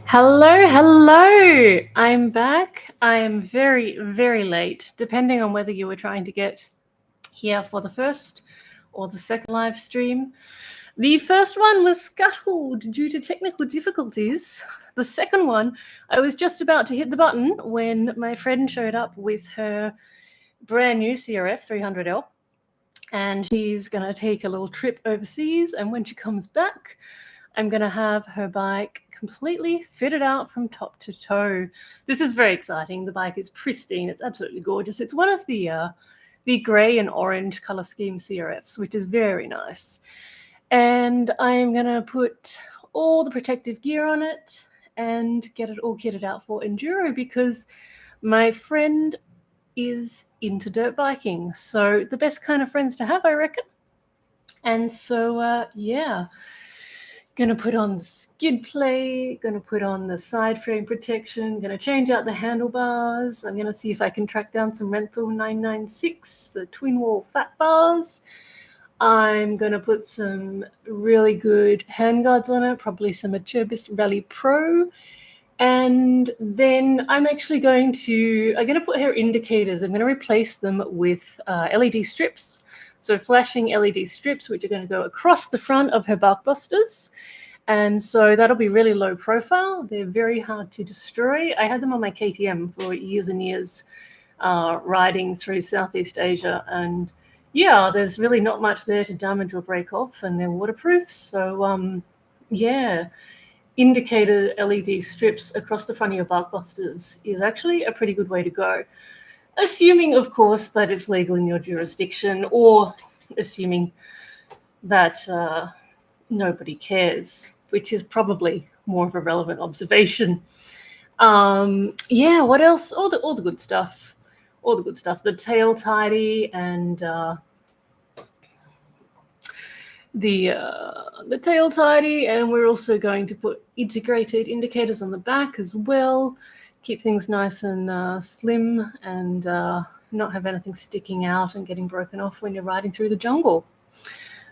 Hello, hello. I'm back. I am very, very late, depending on whether you were trying to get here for the first or the second live stream. The first one was scuttled due to technical difficulties. The second one, I was just about to hit the button when my friend showed up with her brand new CRF 300L, and she's going to take a little trip overseas. And when she comes back, I'm going to have her bike completely fitted out from top to toe. This is very exciting. The bike is pristine. It's absolutely gorgeous. It's one of the grey and orange color scheme CRFs, which is very nice. And I'm going to put all the protective gear on it and get it all kitted out for enduro because my friend is into dirt biking. So the best kind of friends to have, I reckon. And so, yeah. Gonna put on the skid plate, gonna put on the side frame protection, gonna change out the handlebars. I'm gonna see if I can track down some Renthal 996, the twin wall fat bars. I'm gonna put some really good handguards on it, probably some Acerbis Rally Pro. And then I'm gonna put her indicators. I'm gonna replace them with LED strips. So flashing LED strips, which are going to go across the front of her Barkbusters. And so that'll be really low profile. They're very hard to destroy. I had them on my KTM for years and years, riding through Southeast Asia. And yeah, there's really not much there to damage or break off, and they're waterproof. So yeah, indicator LED strips across the front of your Barkbusters is actually a pretty good way to go. Assuming, of course, that it's legal in your jurisdiction, or assuming that nobody cares, which is probably more of a relevant observation. Yeah, what else? All the good stuff. All the good stuff. The tail tidy and the tail tidy, and we're also going to put integrated indicators on the back as well. Keep things nice and slim and not have anything sticking out and getting broken off when you're riding through the jungle.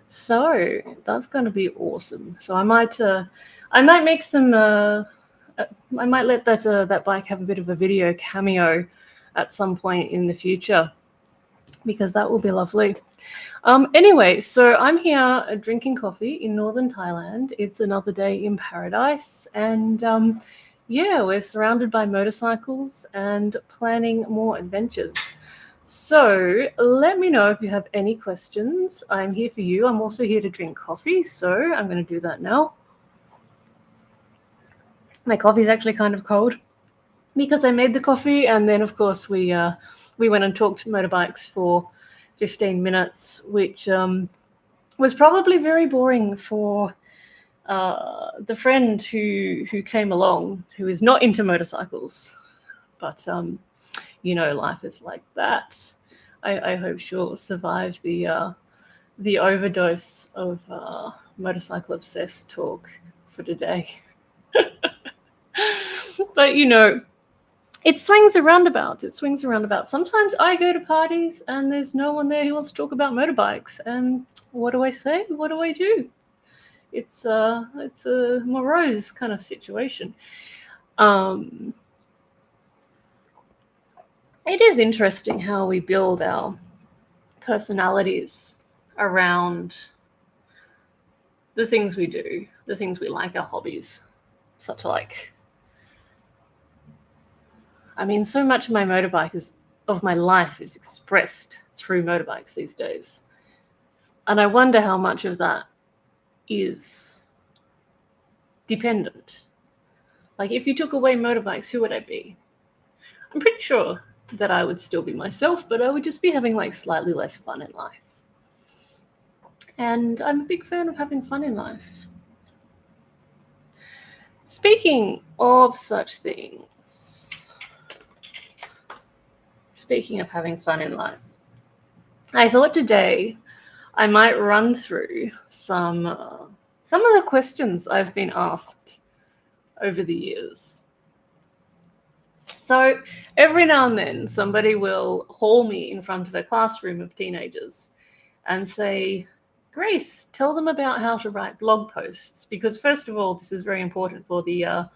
So that's going to be awesome. So I might make some. I might let that bike have a bit of a video cameo at some point in the future, because that will be lovely. Anyway, so I'm here drinking coffee in northern Thailand. It's another day in paradise, and yeah, we're surrounded by motorcycles and planning more adventures. So let me know if you have any questions. I'm here for you. I'm also here to drink coffee, so I'm going to do that now. My coffee is actually kind of cold because I made the coffee, and then of course we went and talked motorbikes for 15 minutes, which was probably very boring for the friend who came along, who is not into motorcycles, but life is like that. I hope she'll survive the overdose of motorcycle obsessed talk for today. But it swings and roundabouts. It swings and roundabouts. Sometimes I go to parties and there's no one there who wants to talk about motorbikes, and what do I say? What do I do? It's a morose kind of situation. It is interesting how we build our personalities around the things we do, the things we like, our hobbies, such like. I mean, so much of my life is expressed through motorbikes these days. And I wonder how much of that is dependent. Like, if you took away motorbikes, who would I be? I'm pretty sure that I would still be myself, but I would just be having like slightly less fun in life. And I'm a big fan of having fun in life. Speaking of such things, speaking of having fun in life, I thought today I might run through some of the questions I've been asked over the years. So every now and then somebody will haul me in front of a classroom of teenagers and say, Grace, tell them about how to write blog posts, because first of all, this is very important for the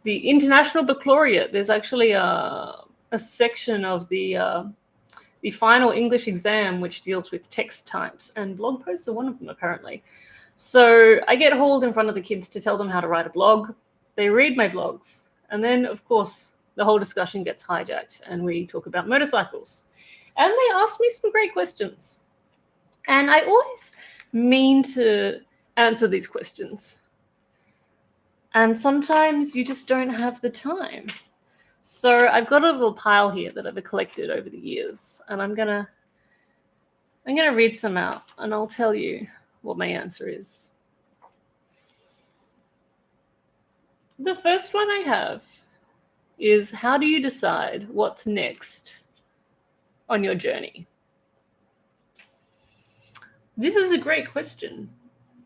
The International Baccalaureate, there's actually a section of the final English exam which deals with text types, and blog posts are one of them apparently. So I get hauled in front of the kids to tell them how to write a blog. They read my blogs, and then of course the whole discussion gets hijacked and we talk about motorcycles. And they ask me some great questions. And I always mean to answer these questions. And sometimes you just don't have the time. So I've got a little pile here that I've collected over the years, and I'm gonna read some out, and I'll tell you what my answer is. The first one I have is, how do you decide what's next on your journey? This is a great question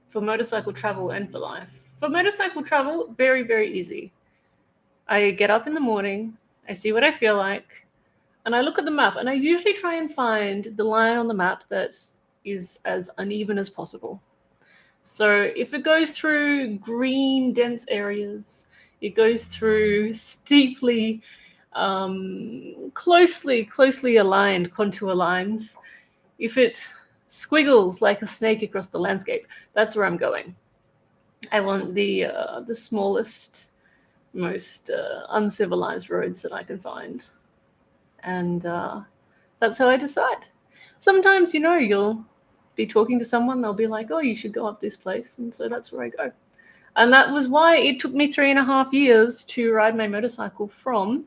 for motorcycle travel and for life. For motorcycle travel, very, very easy. I get up in the morning, I see what I feel like, and I look at the map, and I usually try and find the line on the map that is as uneven as possible. So if it goes through green, dense areas, it goes through steeply, closely aligned contour lines. If it squiggles like a snake across the landscape, that's where I'm going. I want the smallest, most uncivilized roads that I can find. And that's how I decide. Sometimes, you'll be talking to someone, they'll be like, oh, you should go up this place. And so that's where I go. And that was why it took me 3.5 years to ride my motorcycle from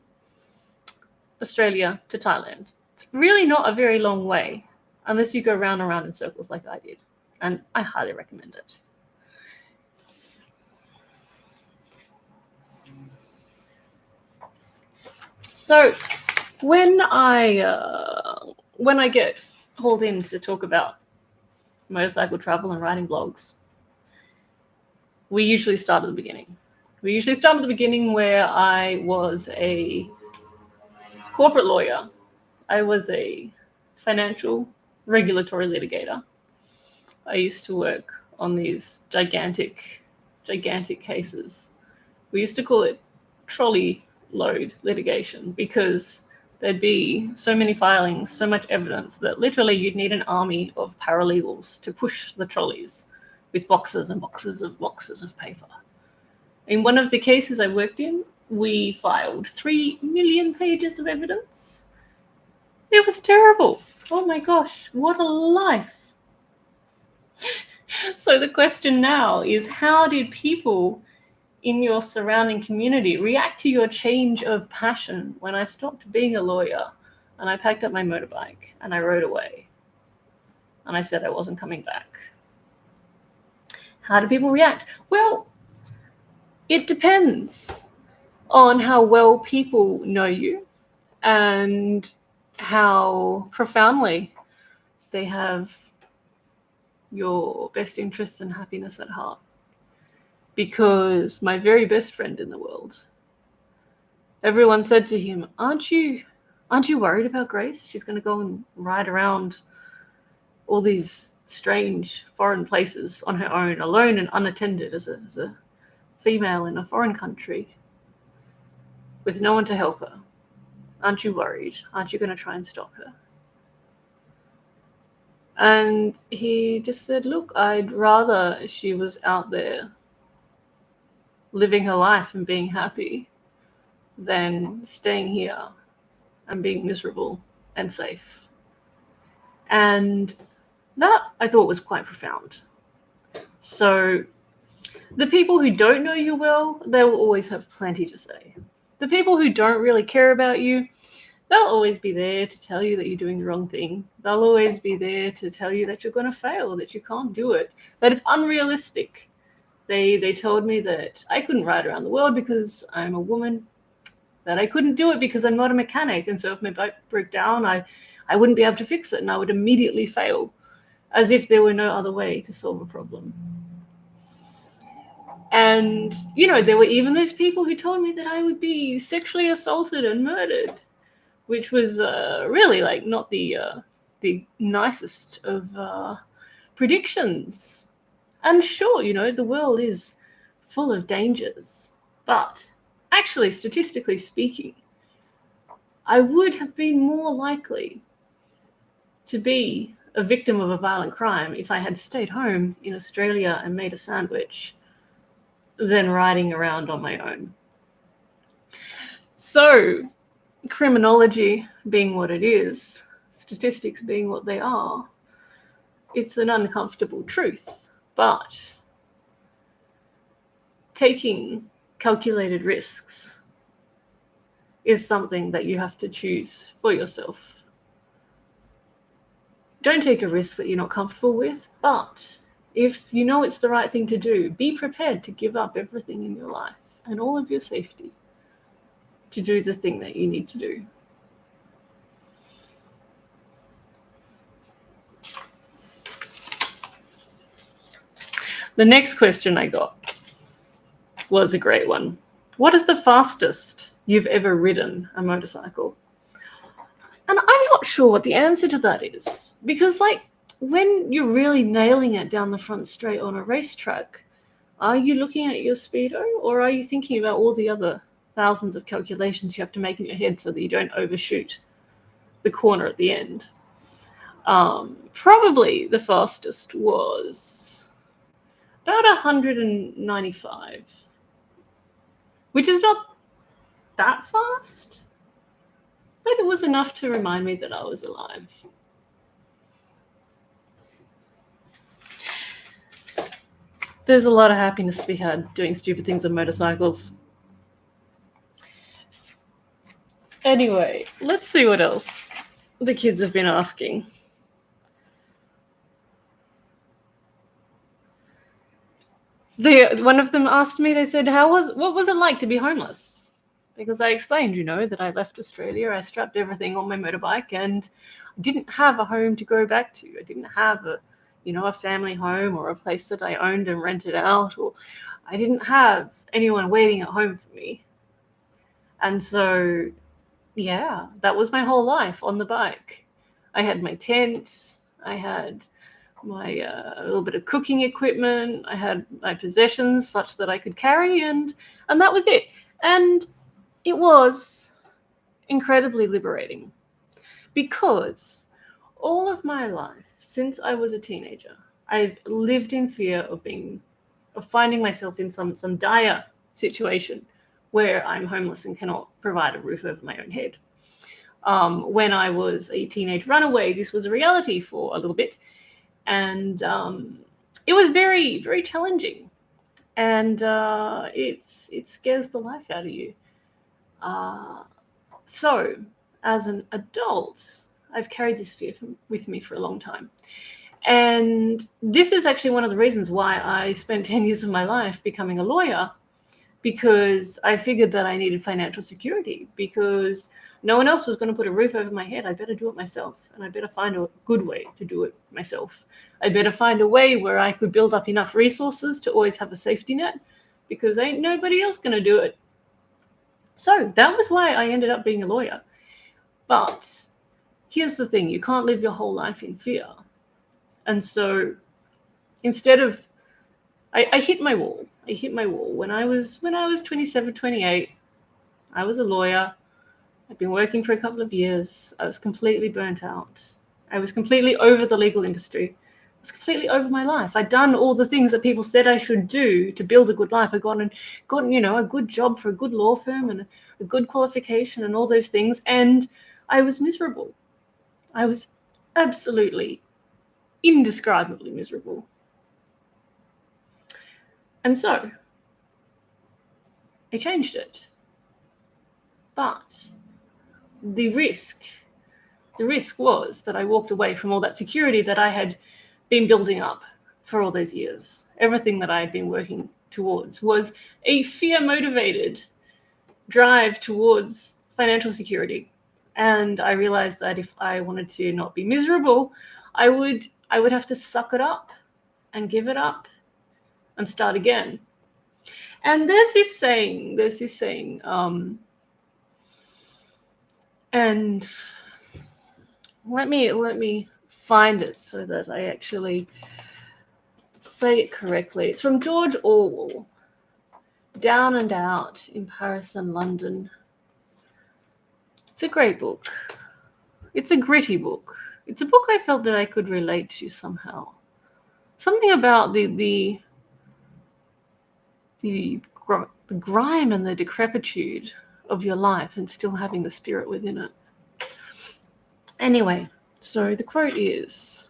Australia to Thailand. It's really not a very long way, unless you go round and round in circles like I did. And I highly recommend it. So when I get hauled in to talk about motorcycle travel and writing blogs, we usually start at the beginning. We usually start at the beginning where I was a corporate lawyer. I was a financial regulatory litigator. I used to work on these gigantic cases. We used to call it trolley load litigation because there'd be so many filings, so much evidence that literally you'd need an army of paralegals to push the trolleys with boxes and boxes of paper. In one of the cases I worked in, we filed 3 million pages of evidence. It was terrible. Oh my gosh, what a life. So the question now is, how did people in your surrounding community react to your change of passion when I stopped being a lawyer and I packed up my motorbike and I rode away and I said I wasn't coming back? How do people react? Well, it depends on how well people know you and how profoundly they have your best interests and happiness at heart. Because my very best friend in the world, everyone said to him, aren't you worried about Grace? She's going to go and ride around all these strange foreign places on her own, alone and unattended as a female in a foreign country with no one to help her. Aren't you worried? Aren't you going to try and stop her? And he just said, look, I'd rather she was out there living her life and being happy than staying here and being miserable and safe. And that I thought was quite profound. So the people who don't know you well, they will always have plenty to say. The people who don't really care about you, they'll always be there to tell you that you're doing the wrong thing. They'll always be there to tell you that you're going to fail, that you can't do it, that it's unrealistic. They told me that I couldn't ride around the world because I'm a woman, that I couldn't do it because I'm not a mechanic, and so if my bike broke down, I wouldn't be able to fix it and I would immediately fail, as if there were no other way to solve a problem. And, there were even those people who told me that I would be sexually assaulted and murdered, which was really not the nicest of predictions. And sure, the world is full of dangers, but actually, statistically speaking, I would have been more likely to be a victim of a violent crime if I had stayed home in Australia and made a sandwich than riding around on my own. So, criminology being what it is, statistics being what they are, it's an uncomfortable truth. But taking calculated risks is something that you have to choose for yourself. Don't take a risk that you're not comfortable with, but if you know it's the right thing to do, be prepared to give up everything in your life and all of your safety to do the thing that you need to do. The next question I got was a great one. What is the fastest you've ever ridden a motorcycle? And I'm not sure what the answer to that is, because like when you're really nailing it down the front straight on a racetrack, are you looking at your speedo, or are you thinking about all the other thousands of calculations you have to make in your head so that you don't overshoot the corner at the end? Probably the fastest was about 195, which is not that fast, but it was enough to remind me that I was alive. There's a lot of happiness to be had doing stupid things on motorcycles. Anyway, let's see what else the kids have been asking. One of them asked me, they said, what was it like to be homeless? Because I explained, that I left Australia, I strapped everything on my motorbike, and I didn't have a home to go back to. I didn't have a family home or a place that I owned and rented out, or I didn't have anyone waiting at home for me. And so, yeah, that was my whole life on the bike. I had my tent, I had my a little bit of cooking equipment, I had my possessions such that I could carry, and that was it. And it was incredibly liberating, because all of my life since I was a teenager, I've lived in fear of finding myself in some dire situation where I'm homeless and cannot provide a roof over my own head. When I was a teenage runaway, this was a reality for a little bit, and it was very, very challenging, and it scares the life out of you. So, as an adult, I've carried this fear with me for a long time. And this is actually one of the reasons why I spent 10 years of my life becoming a lawyer, because I figured that I needed financial security, because no one else was going to put a roof over my head. I better do it myself, and I better find a good way to do it myself. I better find a way where I could build up enough resources to always have a safety net, because ain't nobody else going to do it. So that was why I ended up being a lawyer. But here's the thing, you can't live your whole life in fear. And so instead of, I hit my wall. I hit my wall. When I was 27, 28, I was a lawyer. I'd been working for a couple of years. I was completely burnt out. I was completely over the legal industry. I was completely over my life. I'd done all the things that people said I should do to build a good life. I'd gotten a good job for a good law firm and a good qualification and all those things. And I was miserable. I was absolutely, indescribably miserable. And so I changed it. But the risk was that I walked away from all that security that I had been building up for all those years. Everything that I had been working towards was a fear-motivated drive towards financial security. And I realized that if I wanted to not be miserable, I would have to suck it up and give it up and start again. And there's this saying, and let me find it so that I actually say it correctly. It's from George Orwell. Down and Out in Paris and London. It's a great book. It's a gritty book. It's a book I felt that I could relate to somehow. Something about the grime and the decrepitude of your life and still having the spirit within it. Anyway, so the quote is,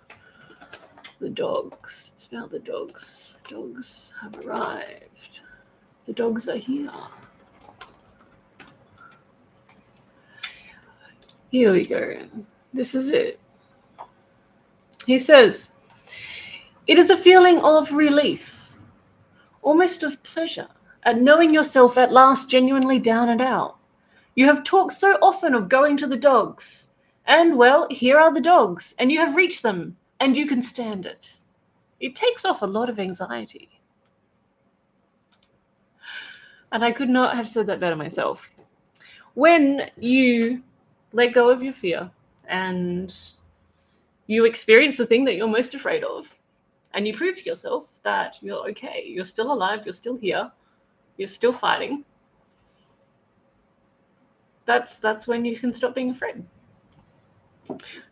the dogs. It's about the dogs. The dogs have arrived. The dogs are here. Here we go. This is it. He says, it is a feeling of relief, almost of pleasure, at knowing yourself at last genuinely down and out. You have talked so often of going to the dogs, and, well, here are the dogs, and you have reached them, and you can stand it. It takes off a lot of anxiety. And I could not have said that better myself. When you let go of your fear and you experience the thing that you're most afraid of, and you prove to yourself that you're okay, you're still alive, you're still here, you're still fighting, that's when you can stop being afraid.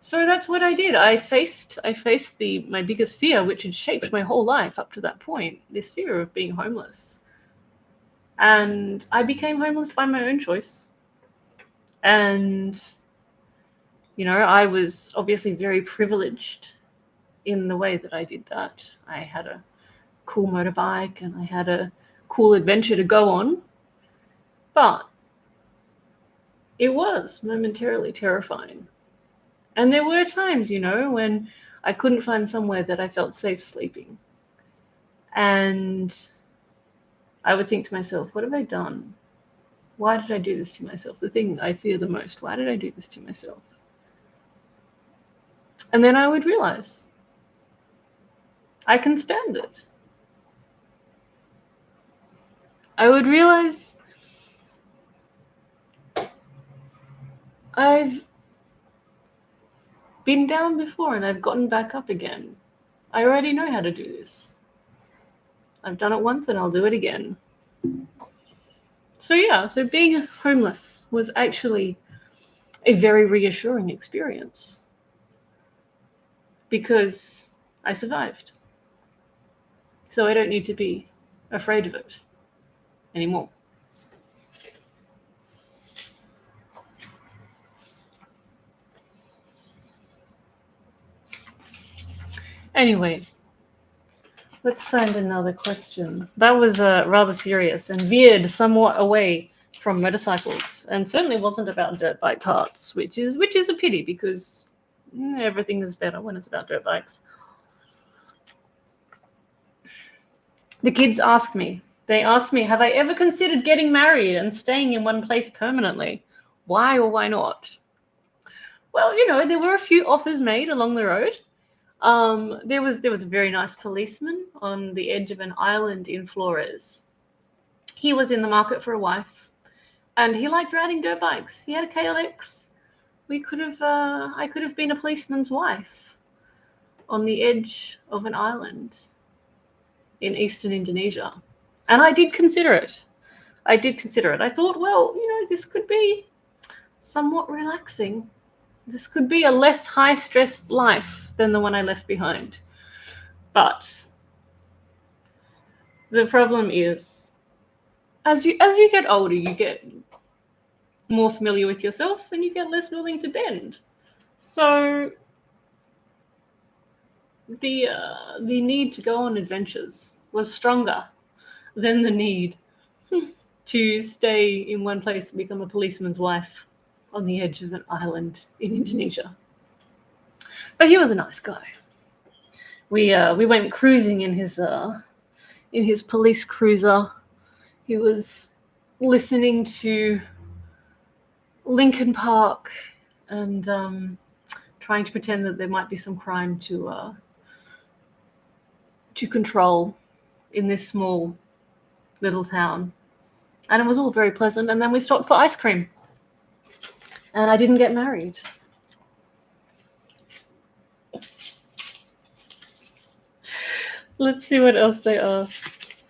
So that's what I did. I faced my biggest fear, which had shaped my whole life up to that point, this fear of being homeless. And I became homeless by my own choice. And, I was obviously very privileged in the way that I did that. I had a cool motorbike and I had a cool adventure to go on. But it was momentarily terrifying. And there were times, when I couldn't find somewhere that I felt safe sleeping. And I would think to myself, what have I done? Why did I do this to myself? The thing I fear the most. Why did I do this to myself? And then I would realize I can stand it. I would realize I've been down before and I've gotten back up again. I already know how to do this. I've done it once and I'll do it again. So being homeless was actually a very reassuring experience because I survived. So I don't need to be afraid of it anymore. Anyway, let's find another question. That was rather serious and veered somewhat away from motorcycles, and certainly wasn't about dirt bike parts, which is a pity because everything is better when it's about dirt bikes. The kids asked me, have I ever considered getting married and staying in one place permanently? Why or why not? Well, there were a few offers made along the road. There was a very nice policeman on the edge of an island in Flores. He was in the market for a wife, and he liked riding dirt bikes. He had a KLX. I could have been a policeman's wife on the edge of an island in eastern Indonesia. And I did consider it. I thought, well, this could be somewhat relaxing. This could be a less high-stress life than the one I left behind. But the problem is, as you get older, you get more familiar with yourself and you get less willing to bend. So the need to go on adventures was stronger than the need to stay in one place and become a policeman's wife on the edge of an island in Indonesia. But he was a nice guy. We went cruising in his police cruiser. He was listening to Linkin Park and trying to pretend that there might be some crime to control in this small little town. And it was all very pleasant. And then we stopped for ice cream. And I didn't get married. Let's see what else they asked.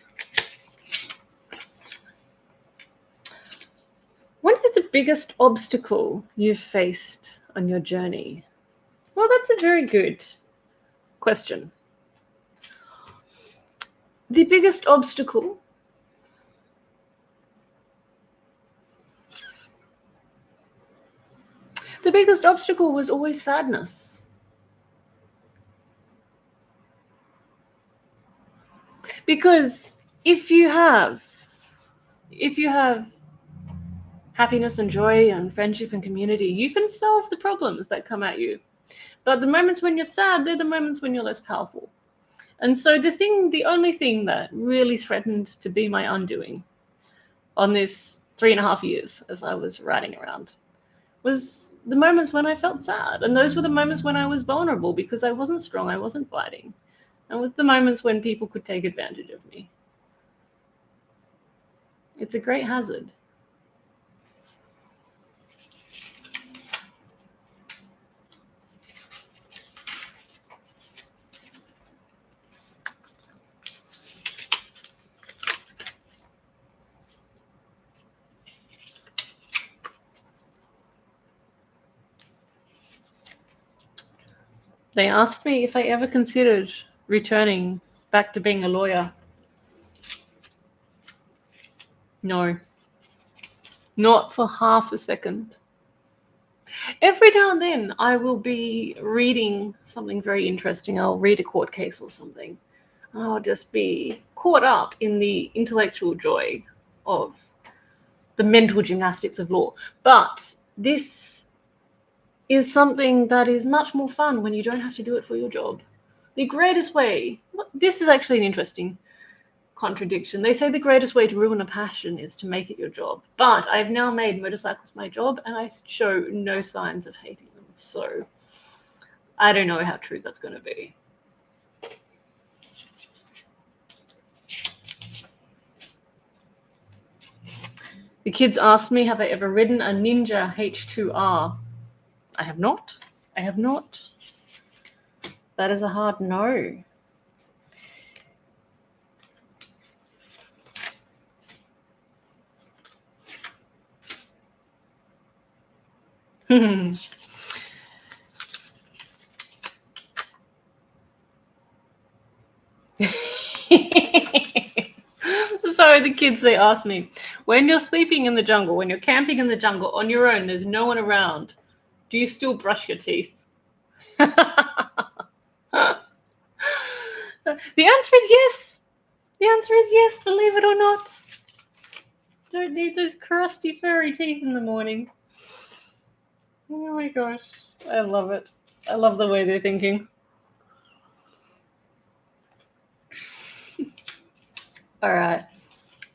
biggest obstacle you've faced on your journey? Well, that's a very good question. The biggest obstacle? The biggest obstacle was always sadness. Because if you have happiness and joy and friendship and community, you can solve the problems that come at you. But the moments when you're sad, they're the moments when you're less powerful. And so the only thing that really threatened to be my undoing on this 3.5 years as I was riding around was the moments when I felt sad. And those were the moments when I was vulnerable because I wasn't strong, I wasn't fighting. And it was the moments when people could take advantage of me. It's a great hazard. They asked me if I ever considered returning back to being a lawyer. No, not for half a second. Every now and then I will be reading something very interesting. I'll read a court case or something. And I'll just be caught up in the intellectual joy of the mental gymnastics of law. But this is something that is much more fun when you don't have to do it for your job. The greatest way, this is actually an interesting contradiction. They say the greatest way to ruin a passion is to make it your job. But I've now made motorcycles my job and I show no signs of hating them. So I don't know how true that's going to be. The kids asked me, have I ever ridden a Ninja H2R? I have not. I have not. That is a hard no. So the kids, they asked me, when you're sleeping in the jungle, when you're camping in the jungle on your own, there's no one around, do you still brush your teeth? The answer is yes. The answer is yes, believe it or not. Don't need those crusty furry teeth in the morning. Oh my gosh, I love it. I love the way they're thinking. All right.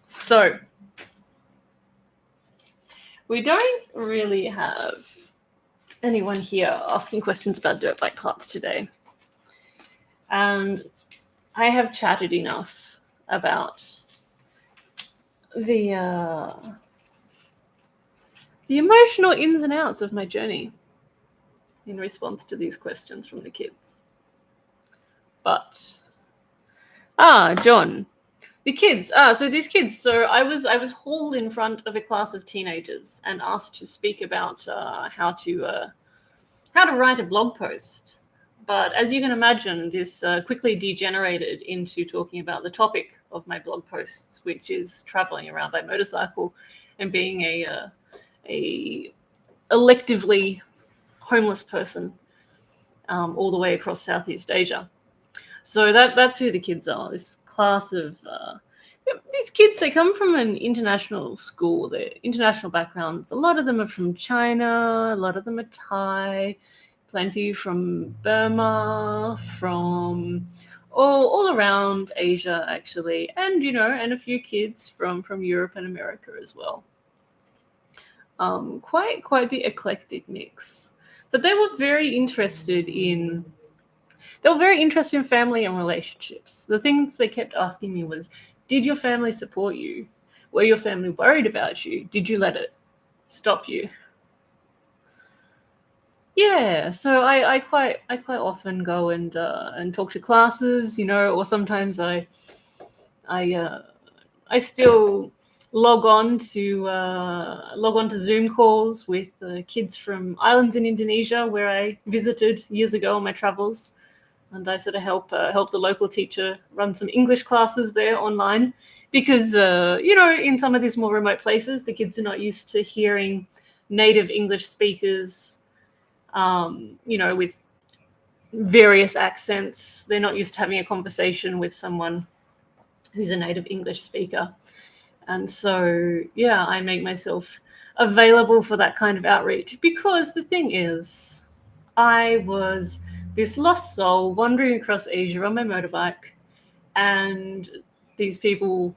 So, we don't really have anyone here asking questions about dirt bike parts today. And I have chatted enough about the emotional ins and outs of my journey in response to these questions from the kids. But, John, the kids. So these kids. So I was hauled in front of a class of teenagers and asked to speak about how to write a blog post. But as you can imagine, this quickly degenerated into talking about the topic of my blog posts, which is traveling around by motorcycle and being a electively homeless person all the way across Southeast Asia. So that's who the kids are. This class of these kids, they come from an international school. They're international backgrounds. A lot of them are from China. A lot of them are Thai. Plenty from Burma, from all around Asia, actually, and and a few kids from Europe and America as well. Quite the eclectic mix. But they were very interested in family and relationships. The things they kept asking me was, did your family support you? Were your family worried about you? Did you let it stop you? Yeah, so I quite often go and talk to classes, or sometimes I still log on to Zoom calls with kids from islands in Indonesia where I visited years ago on my travels, and I sort of help the local teacher run some English classes there online, because in some of these more remote places, the kids are not used to hearing native English speakers, with various accents. They're not used to having a conversation with someone who's a native English speaker. And so, yeah, I make myself available for that kind of outreach, because the thing is, I was this lost soul wandering across Asia on my motorbike, and these people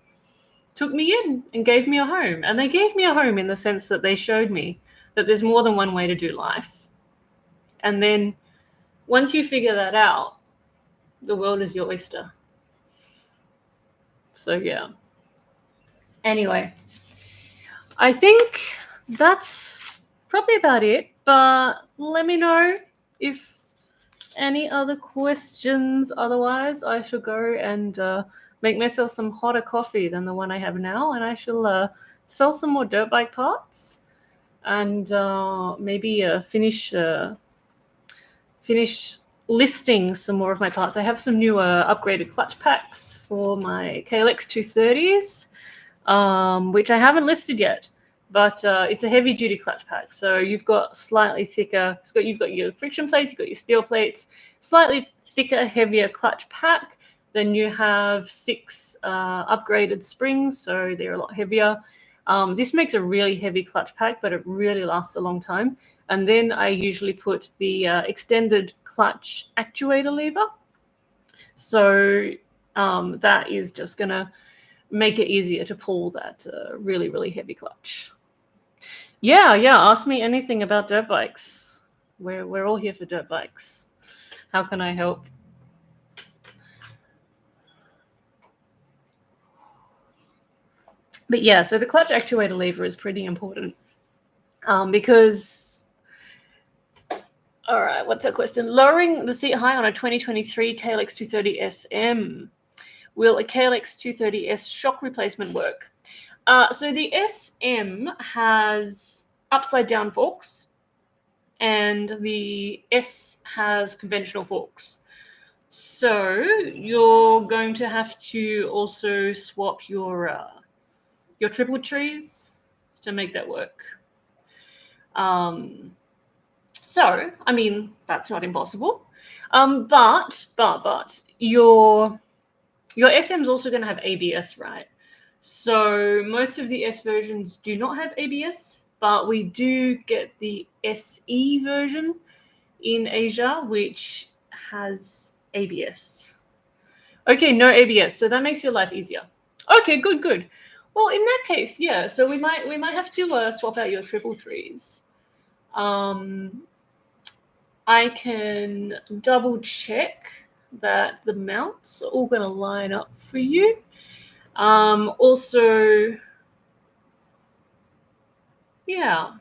took me in and gave me a home. And they gave me a home in the sense that they showed me that there's more than one way to do life. And then once you figure that out, the world is your oyster. So, yeah. Anyway, I think that's probably about it, but let me know if any other questions. Otherwise, I shall go and make myself some hotter coffee than the one I have now, and I shall sell some more dirt bike parts, and maybe finish listing some more of my parts. I have some new upgraded clutch packs for my KLX 230s, which I haven't listed yet, but it's a heavy duty clutch pack. So you've got slightly thicker, you've got your friction plates, you've got your steel plates, slightly thicker, heavier clutch pack. Then you have 6 upgraded springs, so they're a lot heavier. This makes a really heavy clutch pack, but it really lasts a long time. And then I usually put the extended clutch actuator lever. So that is just going to make it easier to pull that really, really heavy clutch. Yeah, ask me anything about dirt bikes. We're all here for dirt bikes. How can I help? But yeah, so the clutch actuator lever is pretty important, because, all right, what's that question? Lowering the seat height on a 2023 KLX 230 SM. Will a KLX 230S shock replacement work? So the SM has upside down forks, and the S has conventional forks. So you're going to have to also swap your triple trees to make that work. So, I mean, that's not impossible. But your SM's also going to have ABS, right? So most of the S versions do not have ABS, but we do get the SE version in Asia, which has ABS. Okay, no ABS, so that makes your life easier. Okay, good. Well, in that case, yeah. So we might have to swap out your triple trees. I can double check that the mounts are all going to line up for you. Also, yeah,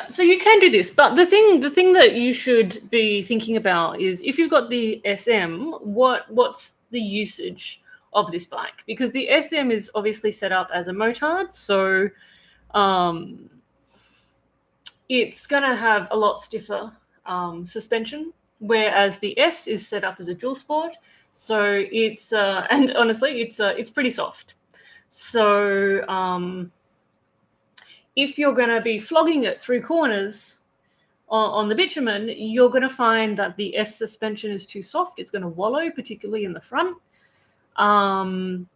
so you can do this, but the thing that you should be thinking about is, if you've got the SM, what's the usage of this bike? Because the SM is obviously set up as a motard, so it's going to have a lot stiffer suspension, whereas the S is set up as a dual sport, so it's and honestly, it's pretty soft. So if you're going to be flogging it through corners on the bitumen, you're going to find that the S suspension is too soft. It's going to wallow, particularly in the front. I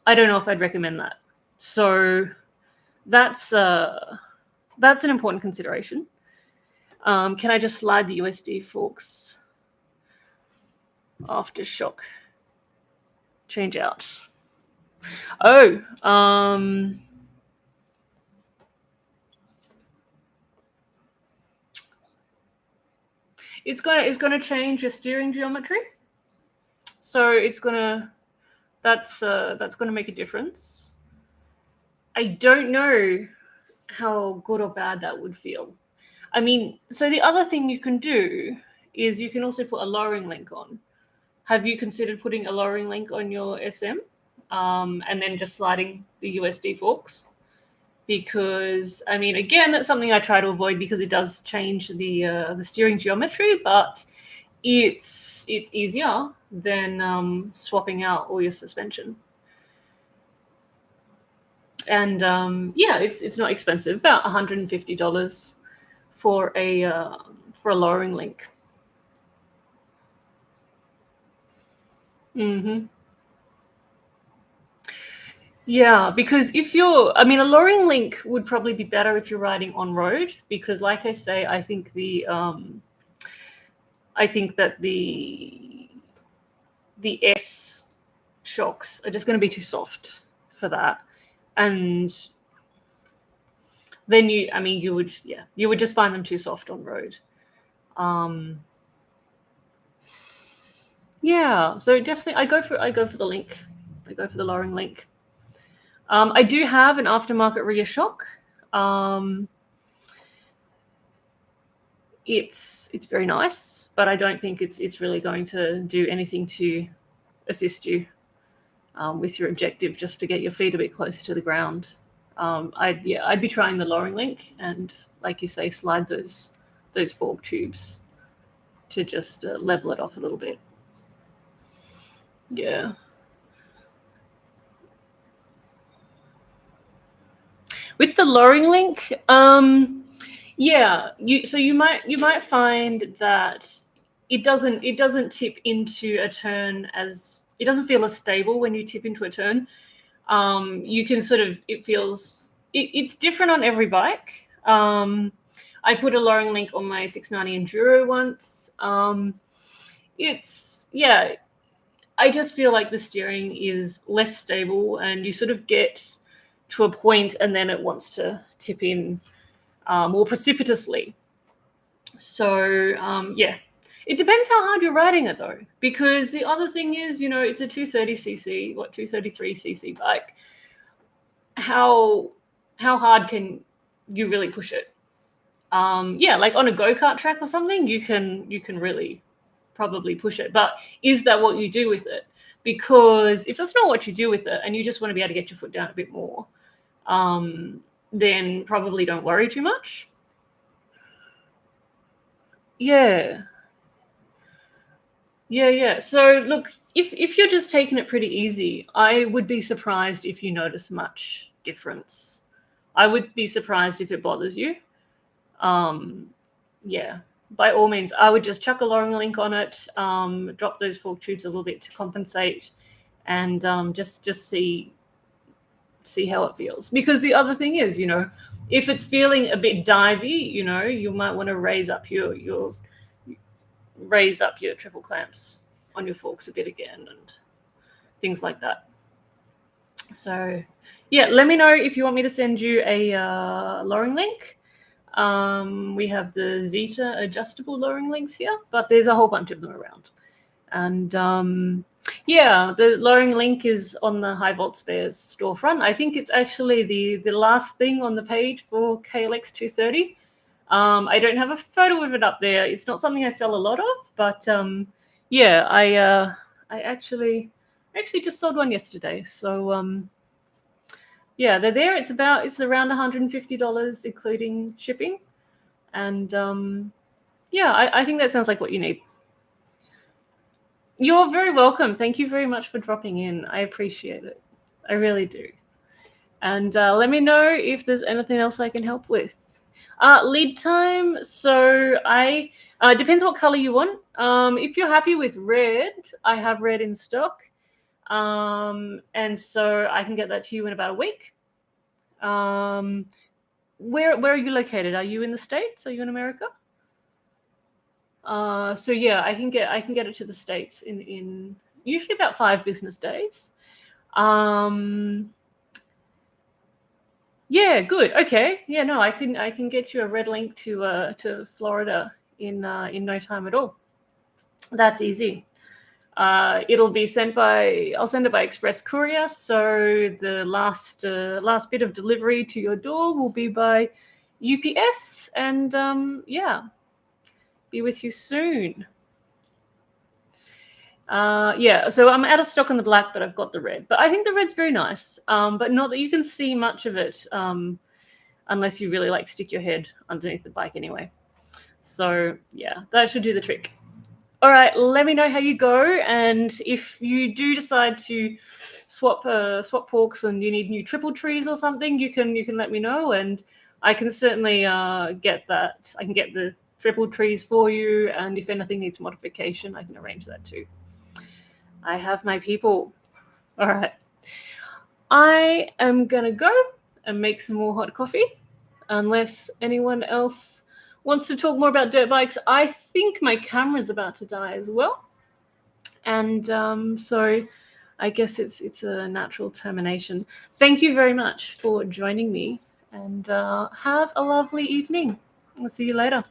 don't know if I'd recommend that. So that's an important consideration. Can I just slide the USD forks after shock change out? Oh, it's gonna change your steering geometry. So that's gonna make a difference. I don't know how good or bad that would feel. I mean, so the other thing you can do is you can also put a lowering link on. Have you considered putting a lowering link on your SM? and then just sliding the USB forks. Because, I mean, again, that's something I try to avoid because it does change the steering geometry, but it's easier than swapping out all your suspension. And yeah, it's not expensive, about $150 for a lowering link. Yeah, because if you're, I mean, a lowering link would probably be better if you're riding on road, because like I say, I think that the S shocks are just going to be too soft for that. And then you would just find them too soft on road. Yeah, so definitely I go for the link. I go for the lowering link. I do have an aftermarket rear shock. It's very nice, but I don't think it's really going to do anything to assist you with your objective, just to get your feet a bit closer to the ground. I'd be trying the lowering link, and like you say, slide those fork tubes to just level it off a little bit. Yeah. With the lowering link, yeah, you might find that it doesn't tip into a turn as, it doesn't feel as stable when you tip into a turn. You can sort of, it's different on every bike. I put a lowering link on my 690 Enduro once. I just feel like the steering is less stable, and you sort of get to a point and then it wants to tip in more precipitously. So yeah, it depends how hard you're riding it though, because the other thing is, it's a 233cc bike. How hard can you really push it? Yeah, like on a go-kart track or something, you can really probably push it, but is that what you do with it? Because if that's not what you do with it, and you just want to be able to get your foot down a bit more, then probably don't worry too much. Yeah. So look, if you're just taking it pretty easy, I would be surprised if you notice much difference. I would be surprised if it bothers you. Yeah, by all means, I would just chuck a lowering link on it, drop those fork tubes a little bit to compensate, and just see how it feels. Because the other thing is, if it's feeling a bit divey, you might want to raise up your triple clamps on your forks a bit again, and things like that. So yeah, let me know if you want me to send you a lowering link. We have the Zeta adjustable lowering links here, but there's a whole bunch of them around. And yeah, the lowering link is on the High Volt Spares storefront. I think it's actually the last thing on the page for KLX 230. I don't have a photo of it up there. It's not something I sell a lot of, but yeah, I actually just sold one yesterday. So yeah, they're there. It's around $150 including shipping, and yeah, I think that sounds like what you need. You're very welcome. Thank you very much for dropping in. I appreciate it. I really do. And let me know if there's anything else I can help with. Lead time. So depends what color you want. If you're happy with red, I have red in stock. And so I can get that to you in about a week. Where are you located? Are you in the States? Are you in America? So yeah, I can get it to the States in usually about 5 business days. Yeah, good. Okay. Yeah, no, I can get you a red link to Florida in no time at all. That's easy. It'll be I'll send it by express courier. So the last bit of delivery to your door will be by UPS, and yeah, be with you soon. Yeah, so I'm out of stock on the black, but I've got the red. But I think the red's very nice, but not that you can see much of it unless you really like stick your head underneath the bike anyway. So yeah, that should do the trick. All right, let me know how you go, and if you do decide to swap forks and you need new triple trees or something, you can let me know, and I can certainly get that. I can get the triple trees for you, and if anything needs modification, I can arrange that too. I have my people. All right, I am gonna go and make some more hot coffee, unless anyone else wants to talk more about dirt bikes. I think my camera's about to die as well. And so I guess it's a natural termination. Thank you very much for joining me, and have a lovely evening. I'll see you later.